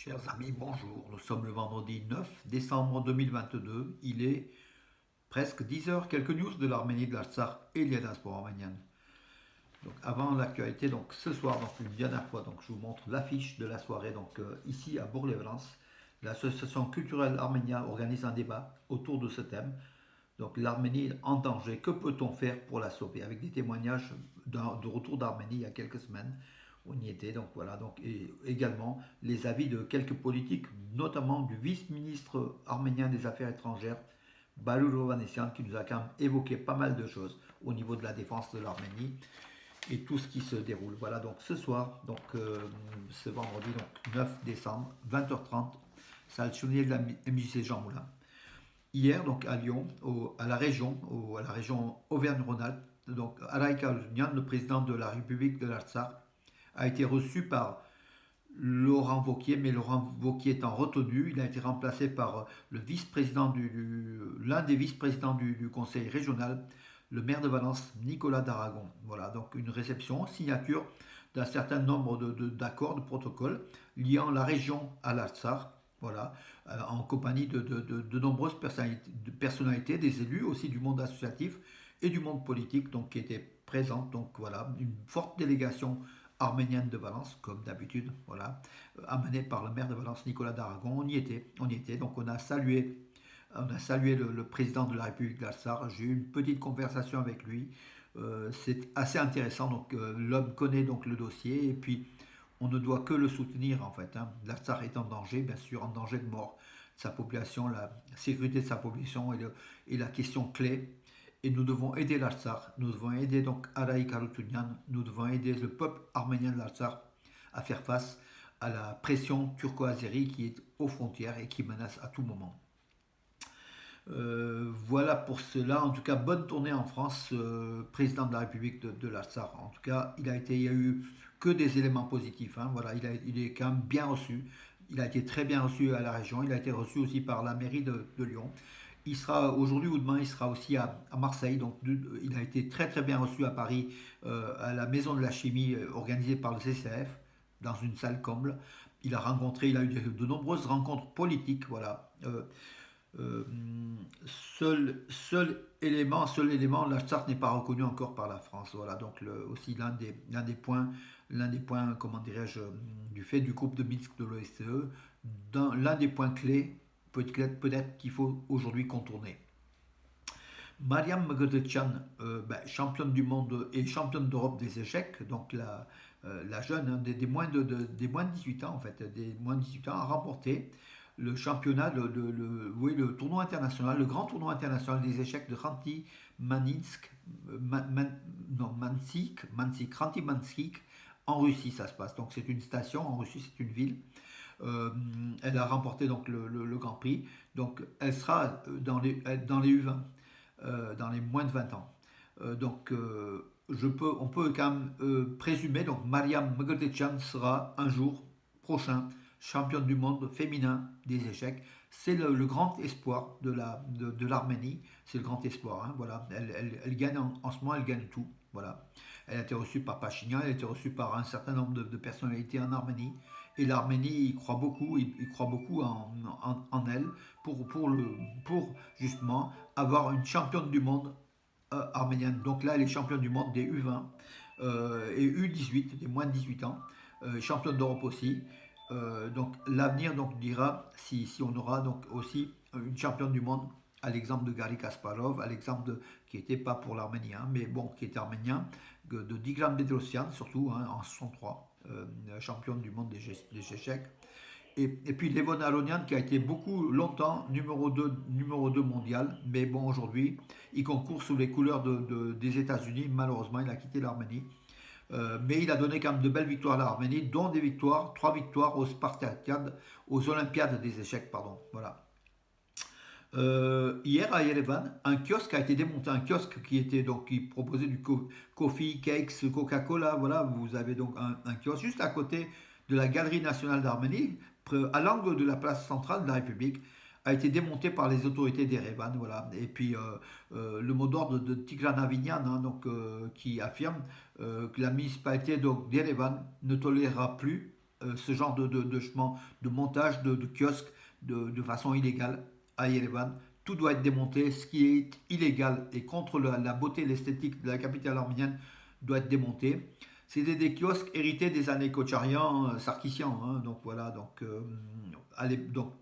Chers amis, bonjour. Nous sommes le vendredi 9 décembre 2022. Il est presque 10 heures. Quelques news de l'Arménie, de l'Artsakh et de la diaspora arménienne. Donc, avant l'actualité, donc ce soir, donc une dernière fois, donc je vous montre l'affiche de la soirée. Donc ici à Bourg-les-Valences, l'association culturelle arménienne organise un débat autour de ce thème. Donc l'Arménie en danger, que peut-on faire pour la sauver? Avec des témoignages de retour d'Arménie il y a quelques semaines, on y était, donc voilà, donc, et également les avis de quelques politiques, notamment du vice-ministre arménien des Affaires étrangères, Balou Ovanessian, qui nous a quand même évoqué pas mal de choses au niveau de la défense de l'Arménie et tout ce qui se déroule. Voilà, donc ce soir, donc ce vendredi, donc 9 décembre, 20h30, salle Chounier de la MJC Jean Moulin. Hier, donc à Lyon, à la région Auvergne-Rhône-Alpes, donc Araïk Harounian, le président de la République de l'Artsakh, a été reçu par Laurent Wauquiez, mais Laurent Wauquiez étant retenu, il a été remplacé par l'un des vice-présidents du conseil régional, le maire de Valence, Nicolas Daragon. Voilà, donc une réception, signature d'un certain nombre d'accords, de protocoles liant la région à l'Artsakh. Voilà, en compagnie de nombreuses personnalités, des élus aussi du monde associatif et du monde politique, donc qui étaient présentes. Donc voilà, une forte délégation arménienne de Valence, comme d'habitude, voilà, amenée par le maire de Valence, Nicolas Daragon. On y était. Donc on a salué le président de la République de l'Artsakh. J'ai eu une petite conversation avec lui. C'est assez intéressant. Donc l'homme connaît donc le dossier et puis on ne doit que le soutenir en fait. Hein. L'Artsakh est en danger, bien sûr, en danger de mort. Sa population, la sécurité de sa population est la question clé. Et nous devons aider l'Artsakh, nous devons aider donc Araïk Harounian, nous devons aider le peuple arménien de l'Artsakh à faire face à la pression turco-azérie qui est aux frontières et qui menace à tout moment. Voilà pour cela. En tout cas, bonne tournée en France, président de la République de l'Artsakh. En tout cas, il y a eu que des éléments positifs. Hein. Voilà, il est quand même bien reçu. Il a été très bien reçu à la région. Il a été reçu aussi par la mairie de Lyon. Il sera aujourd'hui ou demain, il sera aussi à Marseille. Donc, il a été très très bien reçu à Paris, à la Maison de la Chimie organisée par le CCF, dans une salle comble. Il a eu de nombreuses rencontres politiques. Voilà. Euh, seul élément, l'Artsakh n'est pas reconnu encore par la France. Voilà, donc aussi l'un des points, comment dirais-je, du fait du groupe de Minsk de l'OSCE, l'un des points clés, peut-être qu'il faut aujourd'hui contourner. Mariam Mgrdetchan, championne du monde et championne d'Europe des échecs, donc la jeune, hein, des moins de 18 ans en fait, des moins de 18 ans, a remporté le championnat, oui, le tournoi international, le grand tournoi international des échecs de Khanty Maninsk, non, Khanty Mansik, en Russie ça se passe. Donc c'est une station, en Russie c'est une ville. Euh, Elle a remporté donc le Grand Prix. Donc elle sera dans les U20, dans les moins de 20 ans. Donc on peut quand même présumer, donc Mariam Mgrdetchan sera un jour prochain championne du monde féminin des échecs. C'est le grand espoir de l'Arménie. C'est le grand espoir. Hein, voilà. Elle gagne en ce moment, elle gagne tout. Voilà. Elle a été reçue par Pachinian, elle a été reçue par un certain nombre de personnalités en Arménie. Et l'Arménie, il croit beaucoup en elle pour justement avoir une championne du monde arménienne. Donc là, elle est championne du monde des U20 et U18, des moins de 18 ans, championne d'Europe aussi. Donc l'avenir donc dira si on aura donc aussi une championne du monde à l'exemple de Garry Kasparov, à l'exemple qui n'était pas pour l'Arménie, hein, mais bon, qui était arménien, de Tigran Bedrosian surtout, hein, en 63, championne du monde des échecs. Et puis Levon Aronian qui a été beaucoup longtemps numéro 2 mondial, mais bon aujourd'hui il concourt sous les couleurs des États-Unis, malheureusement il a quitté l'Arménie. Mais il a donné quand même de belles victoires à l'Arménie, dont trois victoires aux Spartakiades, aux Olympiades des échecs, pardon. Voilà. Hier à Yerevan, un kiosque a été démonté, un kiosque qui proposait du coffee, cakes, Coca-Cola. Voilà, vous avez donc un kiosque juste à côté de la Galerie nationale d'Arménie, à l'angle de la place centrale de la République, a été démonté par les autorités d'Erevan. Voilà. Et puis le mot d'ordre de Tigran Avignan, hein, qui affirme que la municipalité d'Erevan ne tolérera plus ce genre de montage de kiosques de façon illégale à Yerevan. Tout doit être démonté. Ce qui est illégal et contre la beauté et l'esthétique de la capitale arménienne doit être démonté. C'était des kiosques hérités des années Kocharian, Sarkissian. Hein, donc voilà, donc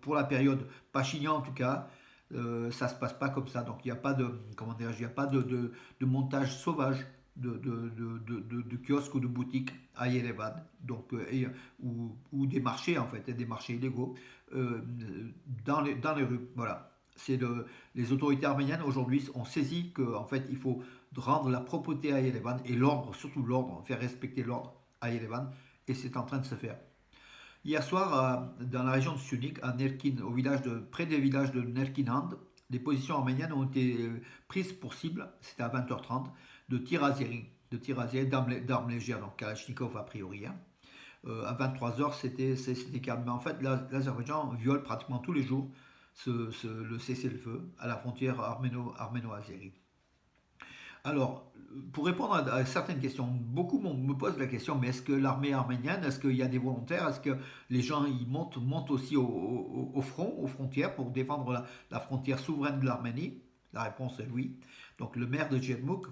pour la période Pachinian en tout cas, ça se passe pas comme ça. Donc il n'y a pas de, comment dire, il y a pas de montage sauvage de kiosques ou de boutiques à Yerevan, donc, ou des marchés en fait, des marchés illégaux euh, dans les rues. Voilà. Les autorités arméniennes aujourd'hui ont saisi qu'en fait il faut rendre la propreté à Yerevan et l'ordre, surtout l'ordre, faire respecter l'ordre à Yerevan, et c'est en train de se faire. Hier soir, dans la région de Sunik, à Nerkin, près des villages de Nerkinand, les positions arméniennes ont été prises pour cible, c'était à 20h30, de tirs azéri d'armes légères, donc Kalachnikov a priori. Hein. À 23h, c'était calme. Mais en fait, l'Azerbaïdjan viole pratiquement tous les jours le cessez-le-feu à la frontière arméno-azérie. Alors, pour répondre à certaines questions, beaucoup me posent la question, mais est-ce que l'armée arménienne, est-ce qu'il y a des volontaires, est-ce que les gens ils montent aussi au front, aux frontières, pour défendre la frontière souveraine de l'Arménie? La réponse est oui. Donc le maire de Djermouk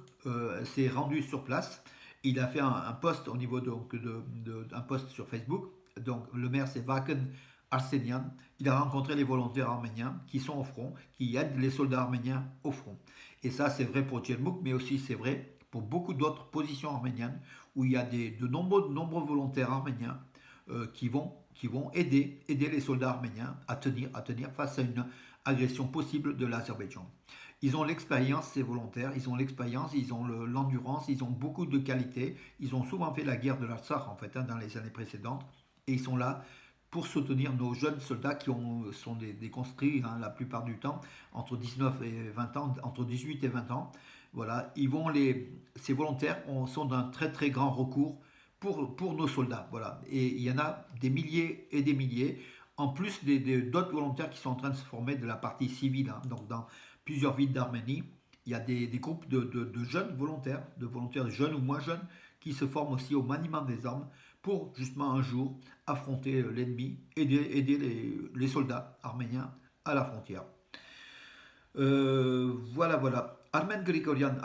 s'est rendu sur place. Il a fait un post au niveau un post sur Facebook. Donc le maire c'est Vaken Arsenian. Il a rencontré les volontaires arméniens qui sont au front, qui aident les soldats arméniens au front. Et ça, c'est vrai pour Djermouk, mais aussi c'est vrai pour beaucoup d'autres positions arméniennes où il y a de nombreux volontaires arméniens qui vont aider les soldats arméniens à tenir face à une agression possible de l'Azerbaïdjan. Ils ont l'expérience, ces volontaires, ils ont l'expérience, ils ont l'endurance, ils ont beaucoup de qualités. Ils ont souvent fait la guerre de l'Artsakh en fait, hein, dans les années précédentes, et ils sont là pour soutenir nos jeunes soldats sont des conscrits hein, la plupart du temps, entre 19 et 20 ans, entre 18 et 20 ans. Voilà, ces volontaires sont d'un très très grand recours pour nos soldats. Voilà. Et il y en a des milliers et des milliers, en plus d'autres volontaires qui sont en train de se former de la partie civile. Hein. Donc dans plusieurs villes d'Arménie, il y a des groupes de jeunes volontaires, de volontaires jeunes ou moins jeunes, qui se forment aussi au maniement des armes pour justement un jour affronter l'ennemi, aider les soldats arméniens à la frontière. Voilà. Armen Grigorian,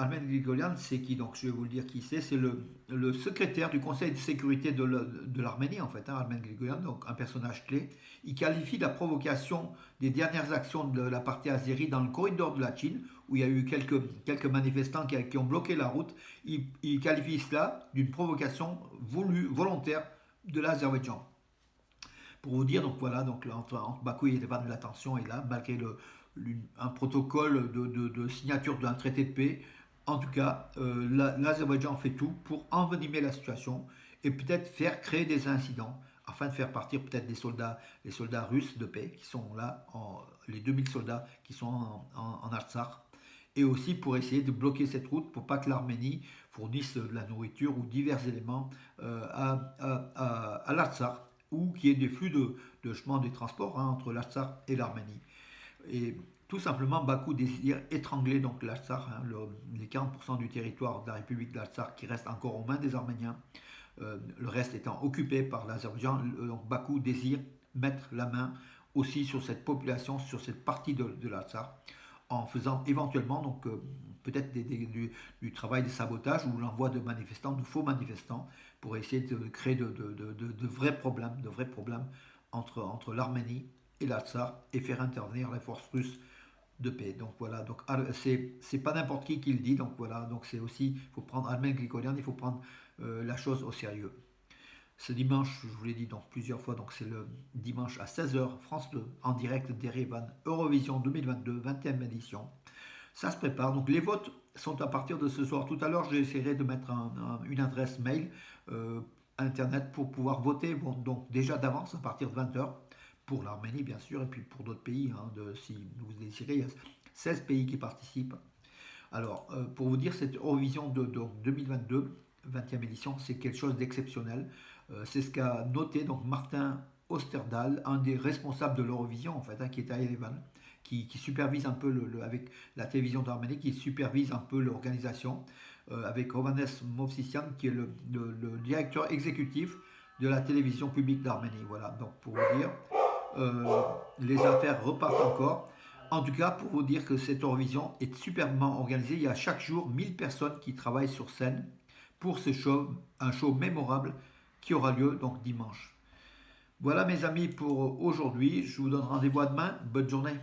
c'est qui? Donc je vais vous le dire qui c'est. C'est le secrétaire du Conseil de sécurité de l'Arménie, en fait, hein, Armen Grigorian, donc un personnage clé. Il qualifie la provocation des dernières actions de la partie azérie dans le corridor de la Chine, où il y a eu quelques manifestants qui ont bloqué la route. Il qualifie cela d'une provocation volontaire de l'Azerbaïdjan. Pour vous dire, donc voilà, donc entre Bakou et Yerevan, la tension est là, malgré un protocole de signature d'un traité de paix. En tout cas, l'Azerbaïdjan fait tout pour envenimer la situation et peut-être faire créer des incidents afin de faire partir peut-être les soldats russes de paix qui sont là, les 2000 soldats qui sont en Artsakh, et aussi pour essayer de bloquer cette route pour pas que l'Arménie fournisse de la nourriture ou divers éléments à l'Artsakh, ou qu'il y ait des flux de chemin des transports hein, entre l'Artsakh et l'Arménie. Et tout simplement, Bakou désire étrangler donc l'Artsakh, hein, les 40% du territoire de la République d'Artsakh qui reste encore aux mains des Arméniens, le reste étant occupé par l'Azerbaïdjan. Donc Bakou désire mettre la main aussi sur cette population, sur cette partie de l'Artsakh, en faisant éventuellement donc peut-être du travail de sabotage ou l'envoi de manifestants, de faux manifestants, pour essayer de créer de vrais problèmes, entre l'Arménie et l'Artsakh et faire intervenir les forces russes de paix. Donc voilà, donc c'est pas n'importe qui le dit, donc voilà, donc c'est aussi, il faut prendre Armen Grigorian, il faut prendre la chose au sérieux. Ce dimanche, je vous l'ai dit donc plusieurs fois, donc c'est le dimanche à 16h, France 2, en direct d'Erevan, Eurovision 2022, 20e édition. Ça se prépare, donc les votes sont à partir de ce soir. Tout à l'heure, j'essaierai de mettre une adresse mail internet pour pouvoir voter, bon, donc déjà d'avance à partir de 20h, pour l'Arménie bien sûr, et puis pour d'autres pays, hein, si vous désirez, il y a 16 pays qui participent. Alors, pour vous dire, cette Eurovision de 2022, 20e édition, c'est quelque chose d'exceptionnel. C'est ce qu'a noté donc Martin Osterdahl, un des responsables de l'Eurovision en fait, hein, qui est à Yerevan, qui supervise un peu avec la télévision d'Arménie, qui supervise un peu l'organisation, avec Hovannes Movsisyan, qui est le directeur exécutif de la télévision publique d'Arménie. Voilà, donc pour vous dire, les affaires repartent encore. En tout cas, pour vous dire que cette Eurovision est superbement organisée. Il y a chaque jour 1000 personnes qui travaillent sur scène pour ce show, un show mémorable qui aura lieu donc dimanche. Voilà mes amis pour aujourd'hui. Je vous donne rendez-vous à demain. Bonne journée.